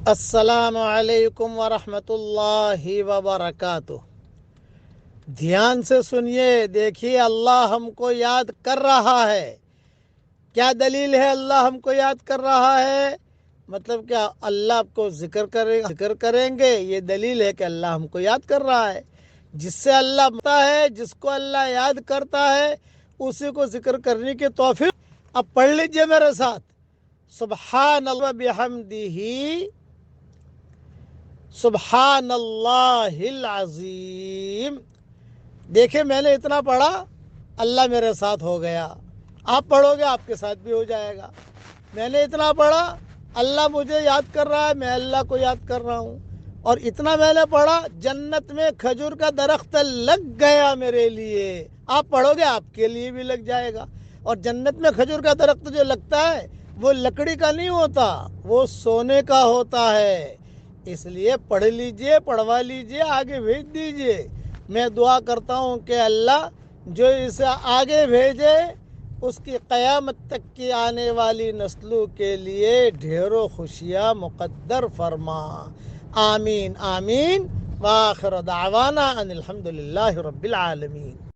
السلام علیکم ورحمۃ اللہ وبرکاتہ۔ دھیان سے سنیے، دیکھیے اللہ ہم کو یاد کر رہا ہے۔ کیا دلیل ہے اللہ ہم کو یاد کر رہا ہے؟ مطلب کیا اللہ کو ذکر کریں گے، یہ دلیل ہے کہ اللہ ہم کو یاد کر رہا ہے۔ جس سے اللہ بتا ہے، جس کو اللہ یاد کرتا ہے، اسی کو ذکر کرنے کی توفیق۔ اب پڑھ لیجئے میرے ساتھ، سبحان اللہ بحمدہ، سبحان اللہ العظیم۔ دیکھیں میں نے اتنا پڑھا، اللہ میرے ساتھ ہو گیا۔ آپ پڑھو گے آپ کے ساتھ بھی ہو جائے گا۔ میں نے اتنا پڑھا، اللہ مجھے یاد کر رہا ہے، میں اللہ کو یاد کر رہا ہوں۔ اور اتنا میں نے پڑھا، جنت میں کھجور کا درخت لگ گیا میرے لیے۔ آپ پڑھو گے آپ کے لیے بھی لگ جائے گا۔ اور جنت میں کھجور کا درخت جو لگتا ہے وہ لکڑی کا نہیں ہوتا، وہ سونے کا ہوتا ہے۔ اس لیے پڑھ لیجئے، پڑھوا لیجئے، آگے بھیج دیجئے۔ میں دعا کرتا ہوں کہ اللہ جو اسے آگے بھیجے، اس کی قیامت تک کی آنے والی نسلوں کے لیے ڈھیروں خوشیاں مقدر فرما۔ آمین آمین۔ وآخر دعوانا ان الحمدللہ رب العالمین۔